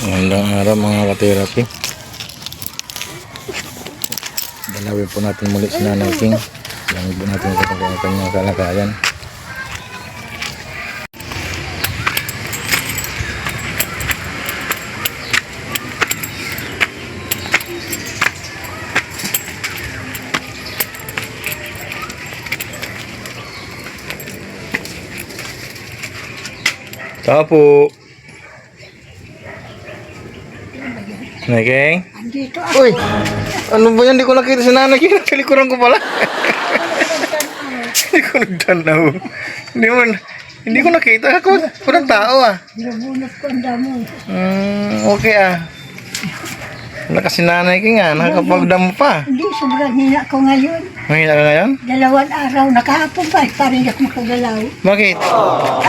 Magandang araw mga ka-therapy. Dalawin po natin muli si Nanay King. Dalawin po natin ang kanyang kalagayan. Tao po. Nanay King? Andito Uy! Ano ba yan? Hindi ko nakita si Nanay King. Kalikuran ko pala. Hindi ko nagtanaw. Hindi ko nakita. Ako, parang tao ah. Nabunot ko ang damo. Okay ah. Wala kasi Nanay King ah. Nakakapagdamo pa. Hindi, sobrang hina ko ngayon. Mahina ka ngayon? 2 araw, nakahapon pa, parang ako makagalaw. Bakit?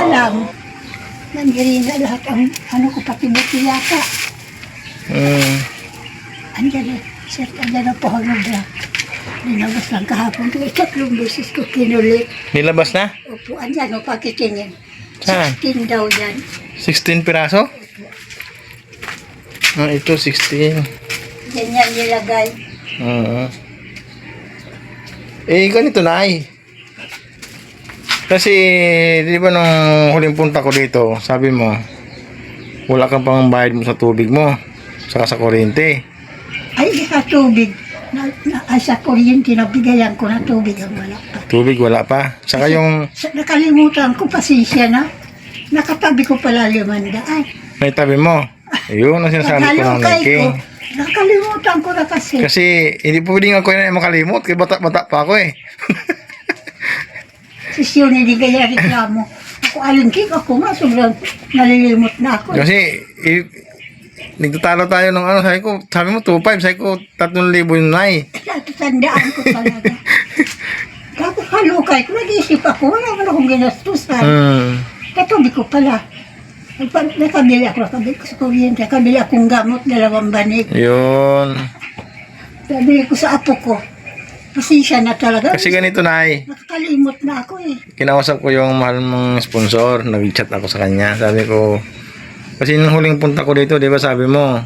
Alam, nandirina lahat ang ano ko, pati buti yata. Andyan na, sir, andyan na po ako na. Linabas lang kahapon ko, 3 beses ko kinulit. Nilabas na? Opo, andyan o, pakitingin. Saan? 16 daw yan. 16 piraso? Ah, ito 16. Ganyan nilagay. Ganito na ay. Kasi, di ba nung huling punta ko dito, sabi mo, wala kang pang bayad mo sa tubig mo, saka sa kuryente. Ay, sa tubig. Ay, sa kuryente, nabigayan ko na tubig ang wala pa. Tubig wala pa. Saka yung Nakalimutan ko, pasensya na. Nakatabi ko pala 500. may tabi mo. Ayun ang sinasabi ko ng Naghalukay King. ko. Nakalimutan ko na kasi. Kasi hindi po pwedeng ako na makalimot. Kasi bata-bata pa ako eh. Sisyo hindi kaya reklamo. Ako alingkik, ako nga, sobrang nalilimot na ako. Kasi nagtatalo tayo ng ano. Sabi mo 2,500. Sabi ko 3,000 yun na eh. Natatandaan ko talaga. Tapos halukay ko, nag-iisip ako, wala man akong ginastusan. Katubi ko pala. Nakabili ako sa kuryente. Nakabili akong gamot, 2 banig. Yun. Nabili ko sa apo ko. Pasensya na talaga. Kasi ganito na eh. Nakakalimot na ako eh. Kinausap ko yung mahal mong sponsor. Nag-chat ako sa kanya. Sabi ko, kasi nung huling punta ko dito, di ba sabi mo,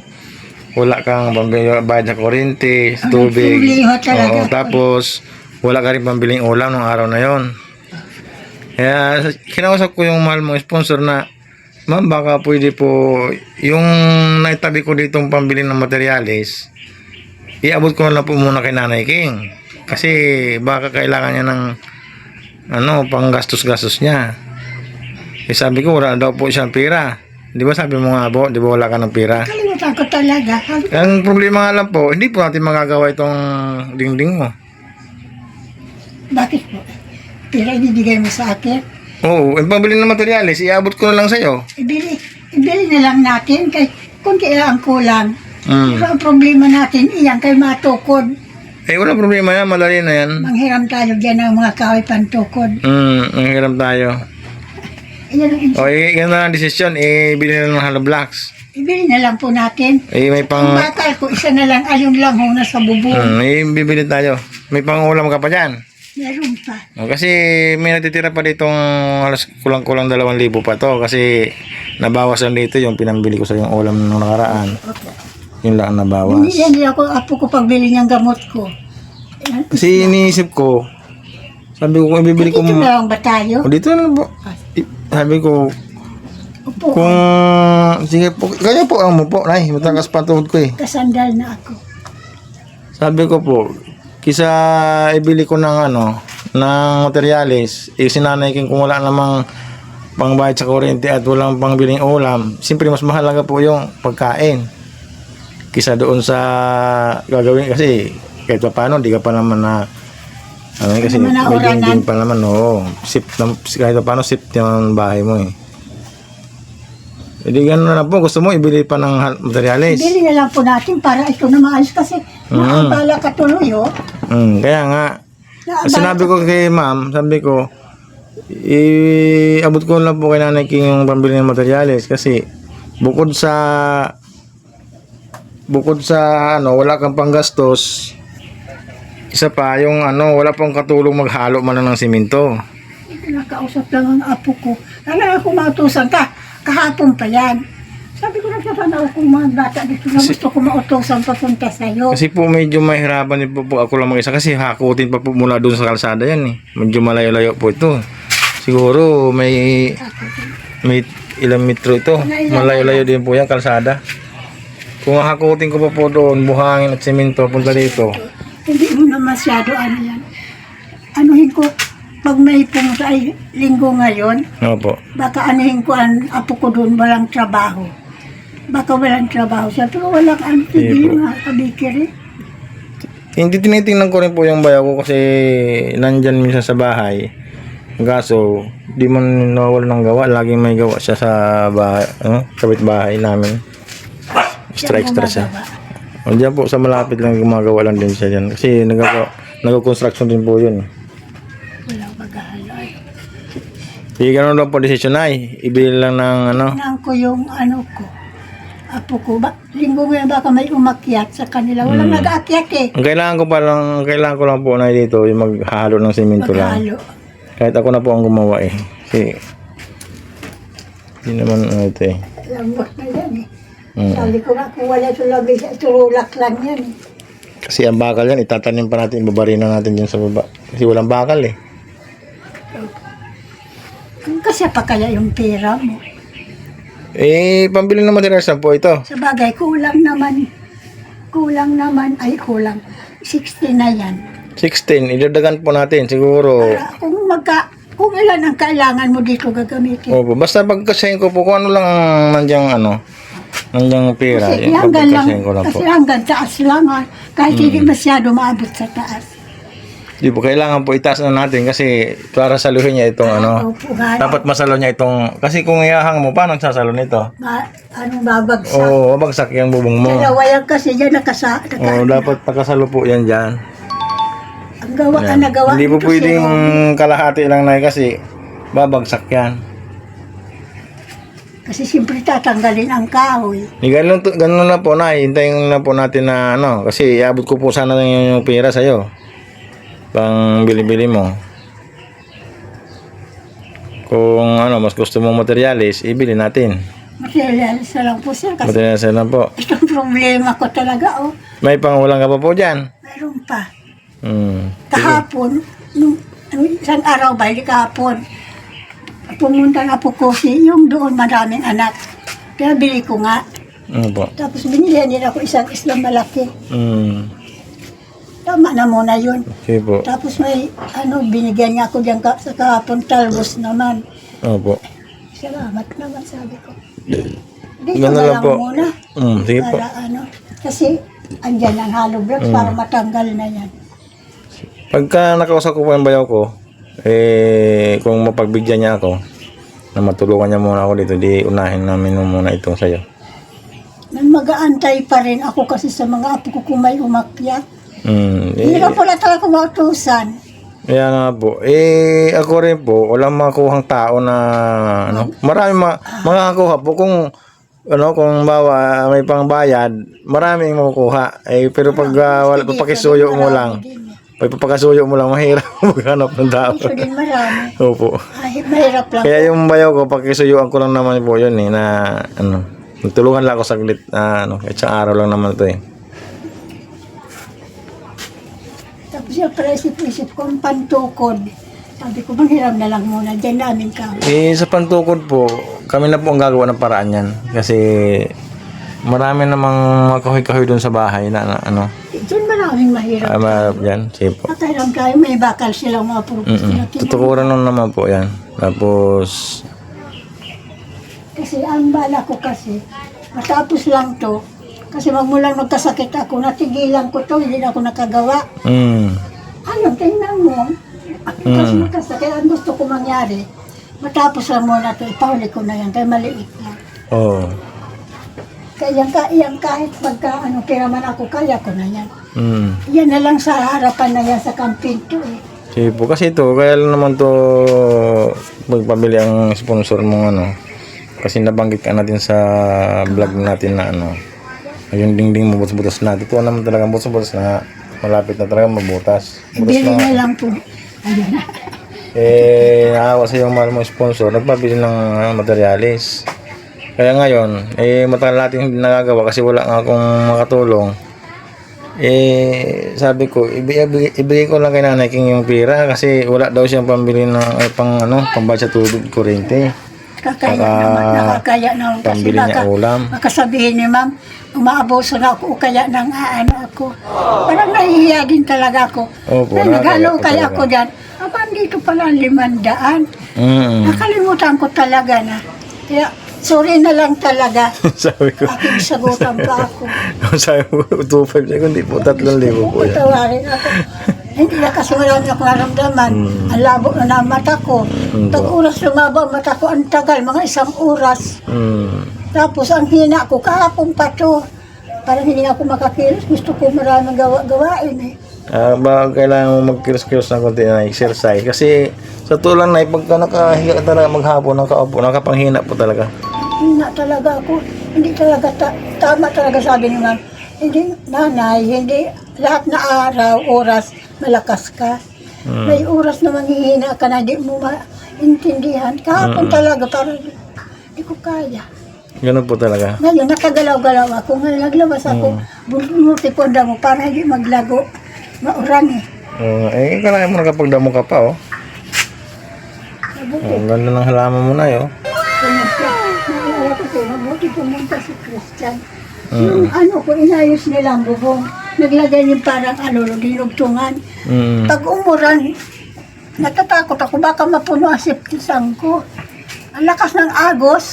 wala kang bayad sa kuryente, sa tubig. Problema talaga. Oo, tapos, wala ka rin pambiling ulam nung araw na yon. Kaya, kinausap ko yung mahal mong sponsor na, ma'am, baka pwede po, yung naitabi ko ditong pambili ng materyales, iabot ko na lang po muna kay Nanay King. Kasi baka kailangan niya ng pang gastos-gastos niya. Eh sabi ko, wala daw po siyang pera. Di ba sabi mo nga po, di ba wala ka ng pera? Kalimutan ko talaga. Ang problema nga lang po, hindi po natin magagawa itong dingding mo. Bakit po? Pera ibibigay mo sa akin? Oo, yung pambili ng materyales, iabot ko na lang sa'yo. Ibili na lang natin kay kunti lang ang kulang. Pero ang problema natin, iyan kay matukod. Eh, wala problema yan, madali na yan. Manghiram tayo dyan ng mga kahoy pantukod. Manghiram tayo. Iyan ang O, yan na ang desisyon, bili na lang ng hollow blocks. ibili na lang po natin. May Ang pang... bakal ko, isa na lang, ayun lang ho, nasa bubong. may bibili tayo. May pangulam ka pa dyan. Meron pa. Kasi may natitira pa ditong halos kulang-kulang 2,000 pa to. Kasi nabawas lang dito yung pinambili ko sa yung ulam nung nakaraan. Yun lang ang nabawas. Hindi ako, apo ko pagbili niyang gamot ko. Kasi iniisip ko, sabi ko kung ibibili ko... Dito na lang ba tayo? Dito na po. Sabi ko, Opo, kung... Sige po, kaya po ang mupo. Ay, matakas pa tuhod ko eh. kasandal na ako. Sabi ko po, kisa ibili ko ng ng materyales, si Nanay King kung wala namang pangbayad sa kuryente at walang pangbiling ulam, siyempre mas mahalaga po yung pagkain. Kisa doon sa gagawin kasi kahit pa paano, di ka pa naman na kasi may dingding pa naman, kahit pa paano sip yung bahay mo eh. Hindi gano'n na po, gusto mo ibili pa ng materyales. Bili na lang po natin para ito na maayos kasi naabala ka tuloy, oh. Kaya nga, sinabi ko kay ma'am, sabi ko, abot ko lang po kay Nanay King yung pambili ng materyales kasi bukod sa wala kang panggastos, isa pa yung wala pang katulong maghalo man lang ng simento. Nakausap lang ang apo ko. Ano ako mautusan ka? Kahapon pa yan. Sabi ko nagsasana ako mga bata dito na gusto ko mautosan papunta sa'yo. Kasi po medyo mahirapan din po ako lang mag-isa kasi hakutin pa po mula doon sa kalsada yan eh. Medyo malayo-layo po ito. Siguro may ilang metro ito. Malayo-layo din po yan kalsada. Kung hakutin ko po doon, buhangin at semento punta dito. Hindi mo na masyado ano yan. Anuhin ko, pag may pumunta ay linggo ngayon, Opo. baka anuhin ko ang apo ko doon walang trabaho. Baka walang trabaho siya, pero walang ano, hindi mga kabikiri. Hindi tinitingnan ko rin po yung bayaw ko kasi nandyan minsan sa bahay. Kaso, di man nawawala ng gawa. Laging may gawa siya sa bahay, kapit bahay namin. Extra siya. Diyan po sa malapit lang gumagawa lang din siya dyan. Kasi nag-construction din po yun. Walang maghahalo. Hindi ganun lang po desisyon ay. Ibili lang ng ano. Tingnan ko yung ano ko. Apo ko, linggo ngayon baka may umakyat sa kanila. Walang nag-aakyat eh. Ang kailangan ko lang po na dito yung maghahalo ng semento lang. Maghalo. Kahit ako na po ang gumawa eh. Kasi hindi naman ito eh. Lambot na yan eh. Sabi ko nga kung wala ito labi, tulak lang yan eh. Kasi ang bakal yan, itatanim pa natin, babarina natin dyan sa baba. Kasi walang bakal eh. Kasi pa kaya yung pera mo. Pambili ng materials na po ito. Sa bagay, kulang naman. Kulang. 60 na yan. 16, idadagan po natin siguro. Para kung ilan ang kailangan mo dito gagamitin. Opo, basta pagkasayin ko po kung ano lang nandiyan nandiyan pera. Kasi Yung hanggang lang, pagkasayin ko lang po. kasi hanggang taas lang ha. Kahit hindi masyado maabot sa taas. Di po, kailangan po itaas na natin kasi para saluhin niya itong Opo, nga. dapat masalo niya itong, kasi kung ihahang mo, paano sasalo nito? Anong babagsak? Oo, babagsak yung bubong mo. Dalawa yan kasi yan Oo, dapat pakasalo po yan dyan. ang gawa Yan. nagawa. Hindi po nito si pwedeng Robby. kalahati lang na kasi babagsak yan. Kasi siyempre tatanggalin ang kahoy. Ganun na po na, hintayin na po natin na kasi iabot ko po sana yung pera sa'yo. Pang bili-bili mo. Kung mas gusto mong materialis, ibili natin. Materialis na lang po sir. Kasi Materialis na lang po. itong problema ko talaga May pangulang ka pa po dyan. Meron pa. Hmm. Kahapon, nung isang araw ba, hindi kahapon, pumunta na po kasi yung doon maraming anak. Kaya bili ko nga. Ano po? Tapos binilihan nila ako isang islang malaki. Hmm. Tama na muna yun. Sige po. Tapos may binigyan niya ako diyan sa kahapon, talbos naman. Opo. Salamat naman, sabi ko. Dito Ganun na lang lang po. muna. Sige po. Para kasi andyan ang hollow blocks para matanggal na yan. Pagka nakausap ko po yung bayaw ko, kung mapagbigyan niya ako, na matulungan niya muna ako dito, di unahin namin muna itong sa'yo. Mag-aantay pa rin ako kasi sa mga apo ko kung may umakyat. Hirap pala talaga mautusan. Kaya nga po. Ako rin po, walang makuhang tao na, marami makakuha po kung, kung bawa may pangbayad, maraming makukuha. Pero pag wala, papakisuyo mo lang, papakasuyo mo lang, mahirap maghanap ng tao. Ito din marami. Opo. Mahirap lang. Kaya yung bayaw ko, pakisuyuan ko lang naman po yun na, tulungan lang ako saglit, isang araw lang naman ito eh. Tapos yung isip ko ang pantukod. Sabi ko, manghiram na lang muna. Diyan namin ka. Sa pantukod po, kami na po ang gagawa ng paraan yan. Kasi marami namang makahoy-kahoy doon sa bahay na Diyan maraming mahirap. Marap yan. Sige po. Patay tayo, may bakal silang mga purpose nila. Tutukuran nun naman po yan. Tapos, Kasi ang bala ko kasi, matapos lang to, kasi magmulang magkasakit ako, natigilan ko to, hindi na ako nakagawa. Ano, tingnan mo. Kasi magkasakit, ang gusto ko mangyari, matapos lang muna to, ipahuli ko na yan, kaya maliit lang. Kaya yan kahit pagka piraman ako, kaya ko na yan. Yan na lang sa harapan na yan sa camping to eh. sige po. Kasi ito, kaya lang naman to magpabili ang sponsor mong kasi nabanggit ka natin sa vlog natin na yung dingding mo butas-butas na. Ito naman talaga butas-butas na malapit na talaga mabutas. Ibili na lang po. Ayan na. Nakawa sa yung mahal mong sponsor, nagpabili ng materialis. Kaya ngayon, matagal natin hindi nagagawa kasi wala nga akong makatulong. Sabi ko, ibigay ko lang kay Nanay King yung pera kasi wala daw siyang pambili ng pambayad sa tubig, kuryente. Kakaya naman, nakakaya naman. Kasi Pambili niya ulam. baka sabihin ni ma'am, umaaboso na ako o kaya nang aano ako. Parang nahihiya din talaga ako. Opo, Kaya naghalo nakakaya po kaya talaga. ako dyan. Aba, dito pala 500. Nakalimutan ko talaga na. Kaya, sorry na lang talaga. Sabi ko, Aking sagutan pa ako. sabi ko, 2,500 siya, kundi po 3,000 po yan. Patawarin ako. Hindi na kasi wala na akong naramdaman. Ang labo na ng mata ko. Pag oras lumaba ang mata ko, ang tagal, mga 1 oras. Tapos ang hina ko, kahapon pa to. Parang hindi ako makakilos. Gusto ko maraming gawain eh. Ba kailangan mo magkilos-kilos ng konti na exercise kasi sa tulang na pagka nakahiga ka talaga maghapon, nakaupo, nakapanghina po talaga. Hina talaga ako. Hindi talaga, tama talaga sabi ni ma'am. Hindi, nanay, hindi lahat na araw, oras, malakas ka. May oras na manghihina ka na hindi mo maintindihan. Kahapon talaga, parang hindi ko kaya. Ganun po talaga. Ngayon, nakagalaw-galaw ako. Ngayon, naglabas ako. Bunuti ko mo para hindi maglago. Mauran eh. Kailangan mo nakapagdamo ka pa, oh. Ang ganda ng halaman mo na, oh. Naalala ko sa'yo, mabuti pumunta si Christian. Yung ano ko, inayos nilang bubong. Naglagay yung parang dinugtungan. Pag umuran, natatakot ako, baka mapuno ang septisan ko. Ang lakas ng agos.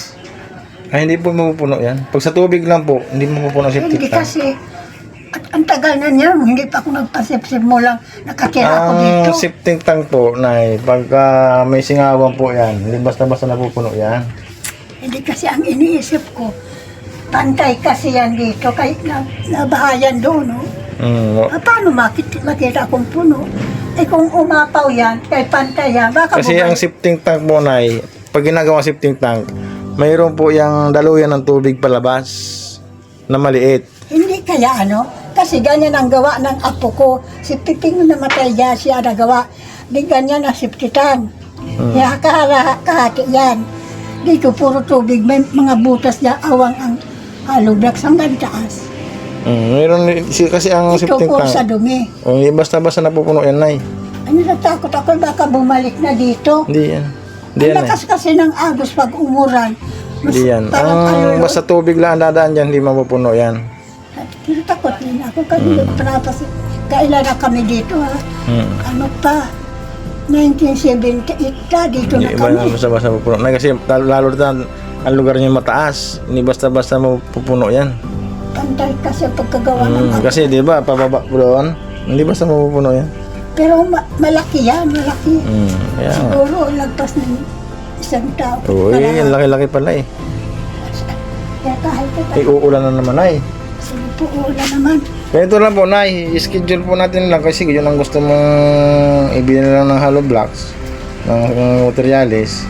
Ay, hindi po mapupuno yan. Pag sa tubig lang po, hindi mapupuno si Hindi septic tank. kasi, at ang tagal na niya, hindi pa ako nagpasipsip mo lang, nakatira ako dito. Ang septic tank po, Nay, pagka may singawan po yan, hindi basta-basta napupuno yan. Hindi kasi ang iniisip ko, pantay kasi yan dito, kahit nabahayan doon, no? Paano makita akong puno? Eh kung umapaw yan, kay pantay yan, baka Kasi ang septic tank mo, Nay, pag ginagawa septic tank, mayroon po yung daluyan ng tubig palabas na maliit. Hindi kaya kasi ganyan ang gawa ng apo ko. Si Piping namatay niya, siya nagawa. Di ganyan ang siptitan. Kaya kahati yan. Dito puro tubig, may mga butas niya, awang ang alubrak hanggang taas. Mayroon kasi ang Ito septic po sa tank. dumi. Hindi basta-basta napupuno yan, Nay. Ano natakot ako, baka bumalik na dito. Hindi yan. Hindi Ang yan, Nay. lakas kasi ng agos pag umuran. Hindi yan. Parang Ang basta tubig lang ang dadaan dyan, hindi mapupuno yan. Pero takot din ako kasi kailan na kami dito ha. Ano pa, 1978 na dito na Hindi iba na kami. basta-basta mapupuno. Nay, kasi lalo na ang lugar niya mataas. Hindi basta-basta mapupuno yan. Pantay kasi pagkagawa ng agos. Kasi di ba, pababa po doon, hindi basta mapupuno yan. Pero malaki yan, malaki. Kaya nga. Siguro lagpas ng isang tao. Uy, ang laki-laki pala eh. Kaya kahit Uulan na naman, Nay. sige po, ulan naman. Kaya ito lang po, Nay, schedule po natin lang kasi yun ang gusto mong ibili lang ng hollow blocks, ng materials.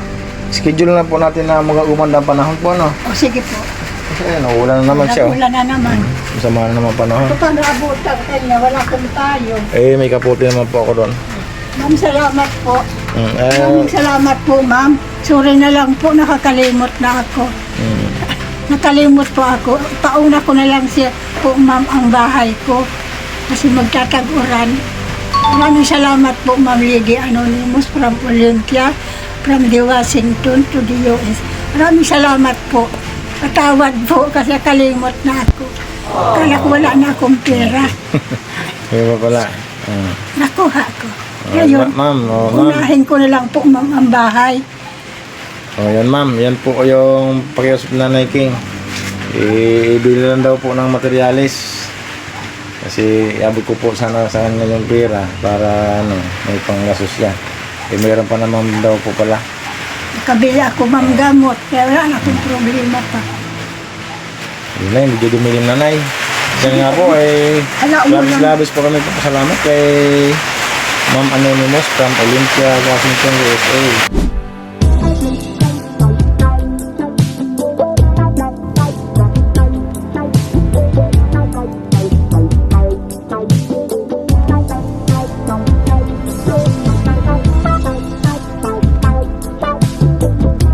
Schedule lang po natin na mag-umanda ang panahon po, no? O sige po, Kasi ayun, uulan na naman siya, oh. ulan na naman. Masama na naman panahon. Ito pa naabutan kanya, wala kang tayo. May kaputi naman po ako doon. Ma'am, salamat po. Mm, Maraming salamat po, ma'am. Sorry na lang po, nakakalimot na ako. Nakalimot po ako. Pauna ko na lang siya po, ma'am, ang bahay ko. Kasi magtatag-uran. Maraming salamat po, Ma'am Lady Anonymous from Olympia, from the Washington to the US. Maraming salamat po. Patawad po kasi kalimot na ako. Kala ko wala na akong pera. Kaya pa pala. Nakuha ko. Ngayon, Ma'am, unahin ko na lang po, ma'am, ang bahay. Yan, ma'am. Yan po yung pakiusap na Nanay King. Ibili lang daw po ng materialis. Kasi abot ko po sana sa kanya yung pera para may panggasos siya. Meron pa naman daw po pala. Nakabili ako, ma'am, gamot. Kaya wala na akong problema pa. Yun na, hindi dumilim nanay. Kasi nga po labis po kami pasalamat kay Ma'am Anonymous from Olympia, Washington, USA.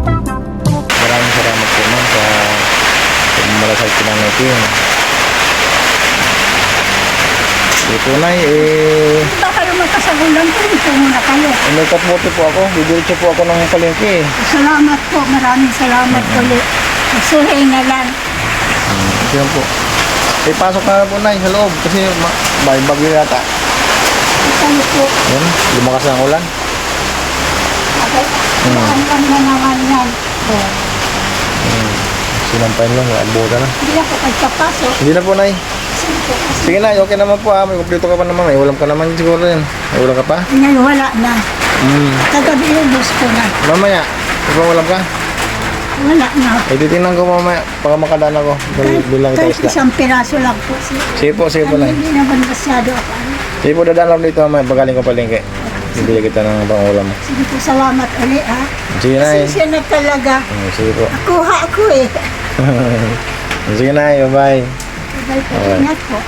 Maraming salamat po, ma'am, sa Ito na Baka naman kasagulan ko, ito muna kayo. may katmote po ako. Didiretso po ako ng palengke. Salamat po, maraming salamat ulit. Suhay na lang. Ito yan po. Pasok na po na sa loob kasi bagyo yata. Kayo po. Yan, lumakas ang ulan. Okay. Ano na naman yan. Oh. Sinampain lang, abuta na. Hindi na po pagpapasok. Hindi na po, Nay. Sige po. Sige na, okay naman po May kumpleto ka pa naman. May ulam ka naman siguro yan. May ulam ka pa? Ngayon wala na. Hmm. Kagabi ubos ko na. Mamaya, may ulam ka? Wala na. Titingnan ko mamaya. Baka makadaan ako. Bilang kita Kahit isda. isang piraso lang po. Sige po, Nay. Hindi naman masyado ako. Sige po, dadaan ako dito mamaya. Pagaling ko palengke. Bibili kita ng pangulam mo. Sige po, salamat ulit ha. Sige, Nay. Pasensya na talaga. Sige po. Kuha ako eh. Sige, Nay. Bye-bye. Bye po. Okay. Ingat po.